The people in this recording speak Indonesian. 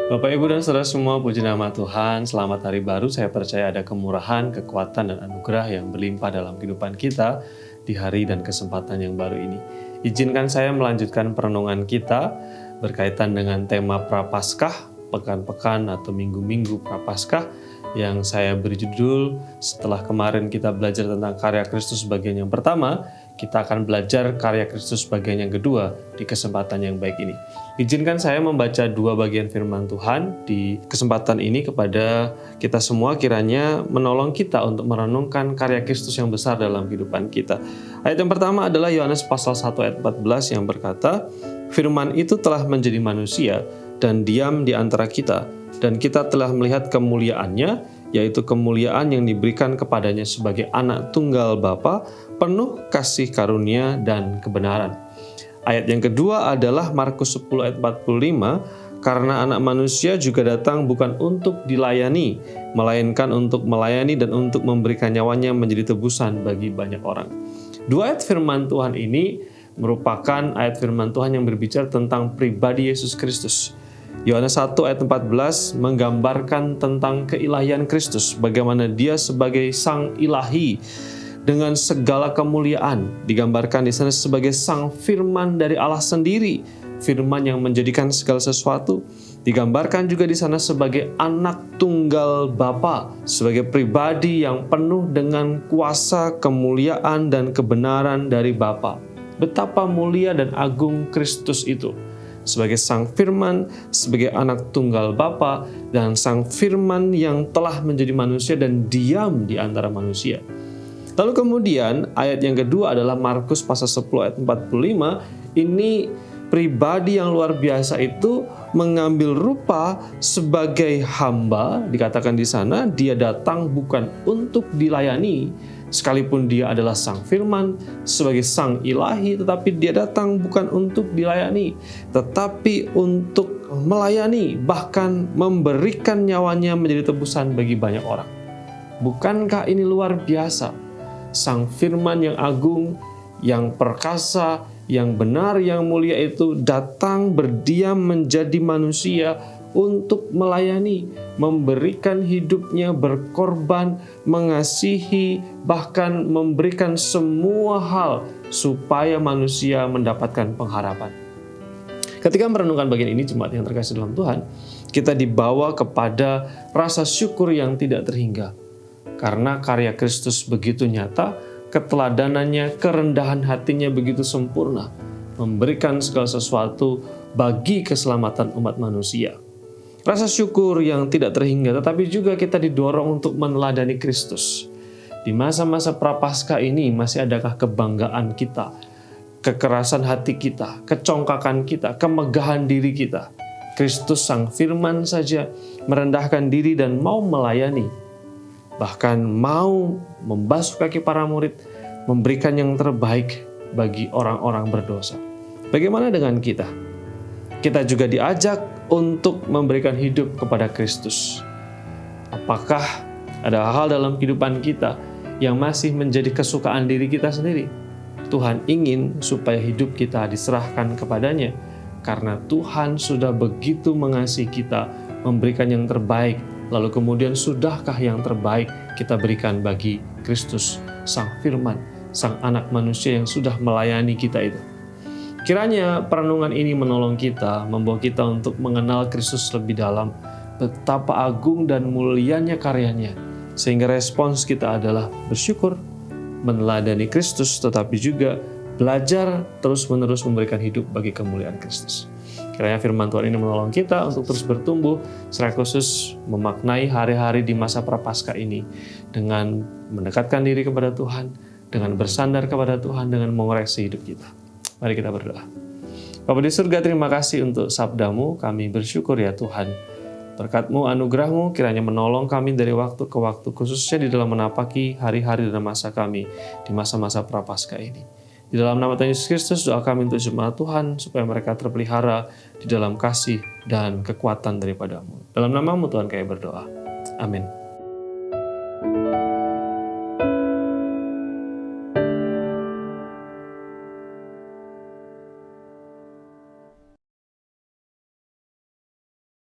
Bapak, Ibu, dan saudara semua, puji nama Tuhan. Selamat hari baru. Saya percaya ada kemurahan, kekuatan, dan anugerah yang berlimpah dalam kehidupan kita di hari dan kesempatan yang baru ini. Izinkan saya melanjutkan perenungan kita berkaitan dengan tema Prapaskah, pekan-pekan atau minggu-minggu Prapaskah, yang saya beri judul setelah kemarin kita belajar tentang karya Kristus bagian yang pertama, kita akan belajar karya Kristus bagian yang kedua di kesempatan yang baik ini. Izinkan saya membaca dua bagian firman Tuhan di kesempatan ini kepada kita semua, kiranya menolong kita untuk merenungkan karya Kristus yang besar dalam kehidupan kita. Ayat yang pertama adalah Yohanes pasal 1 ayat 14 yang berkata, "Firman itu telah menjadi manusia dan diam di antara kita, dan kita telah melihat kemuliaannya, yaitu kemuliaan yang diberikan kepadanya sebagai anak tunggal Bapa, penuh kasih karunia dan kebenaran." Ayat yang kedua adalah Markus 10 ayat 45, "Karena anak manusia juga datang bukan untuk dilayani, melainkan untuk melayani dan untuk memberikan nyawanya menjadi tebusan bagi banyak orang." Dua ayat firman Tuhan ini merupakan ayat firman Tuhan yang berbicara tentang pribadi Yesus Kristus. Yohanes 1 ayat 14 menggambarkan tentang keilahian Kristus, bagaimana dia sebagai sang ilahi dengan segala kemuliaan, digambarkan di sana sebagai sang firman dari Allah sendiri, firman yang menjadikan segala sesuatu, digambarkan juga di sana sebagai anak tunggal Bapa, sebagai pribadi yang penuh dengan kuasa, kemuliaan, dan kebenaran dari Bapa. Betapa mulia dan agung Kristus itu, sebagai sang firman, sebagai anak tunggal Bapa, dan sang firman yang telah menjadi manusia dan diam di antara manusia. Lalu kemudian ayat yang kedua adalah Markus pasal 10 ayat 45. Ini pribadi yang luar biasa itu mengambil rupa sebagai hamba, dikatakan di sana dia datang bukan untuk dilayani, sekalipun dia adalah sang firman sebagai sang ilahi, tetapi dia datang bukan untuk dilayani, tetapi untuk melayani, bahkan memberikan nyawanya menjadi tebusan bagi banyak orang. Bukankah ini luar biasa? Sang firman yang agung, yang perkasa, yang benar, yang mulia itu datang berdiam menjadi manusia untuk melayani, memberikan hidupnya, berkorban, mengasihi, bahkan memberikan semua hal supaya manusia mendapatkan pengharapan. Ketika merenungkan bagian ini, jemaat yang terkasih dalam Tuhan, kita dibawa kepada rasa syukur yang tidak terhingga. Karena karya Kristus begitu nyata, keteladanannya, kerendahan hatinya begitu sempurna, memberikan segala sesuatu bagi keselamatan umat manusia. Rasa syukur yang tidak terhingga, tetapi juga kita didorong untuk meneladani Kristus. Di masa-masa Prapaskah ini masih adakah kebanggaan kita, kekerasan hati kita, kecongkakan kita, kemegahan diri kita? Kristus sang firman saja merendahkan diri dan mau melayani, bahkan mau membasuh kaki para murid, memberikan yang terbaik bagi orang-orang berdosa. Bagaimana dengan kita? Kita juga diajak untuk memberikan hidup kepada Kristus. Apakah ada hal dalam kehidupan kita yang masih menjadi kesukaan diri kita sendiri? Tuhan ingin supaya hidup kita diserahkan kepadanya, karena Tuhan sudah begitu mengasihi kita, memberikan yang terbaik. Lalu kemudian sudahkah yang terbaik kita berikan bagi Kristus, sang firman, sang anak manusia yang sudah melayani kita itu? Kiranya perenungan ini menolong kita, membawa kita untuk mengenal Kristus lebih dalam, betapa agung dan mulianya karyanya, sehingga respons kita adalah bersyukur, meneladani Kristus, tetapi juga belajar terus-menerus memberikan hidup bagi kemuliaan Kristus. Kiranya firman Tuhan ini menolong kita untuk terus bertumbuh, secara khusus memaknai hari-hari di masa Prapaskah ini dengan mendekatkan diri kepada Tuhan, dengan bersandar kepada Tuhan, dengan mengoreksi hidup kita. Mari kita berdoa. Bapa di surga, terima kasih untuk sabda-Mu. Kami bersyukur ya Tuhan. Berkat-Mu, anugerah-Mu kiranya menolong kami dari waktu ke waktu, khususnya di dalam menapaki hari-hari dan masa kami di masa-masa Prapaskah ini. Di dalam nama Tuhan Yesus Kristus, doa kami untuk jemaat Tuhan, supaya mereka terpelihara di dalam kasih dan kekuatan daripada-Mu. Dalam nama-Mu Tuhan kami berdoa. Amin.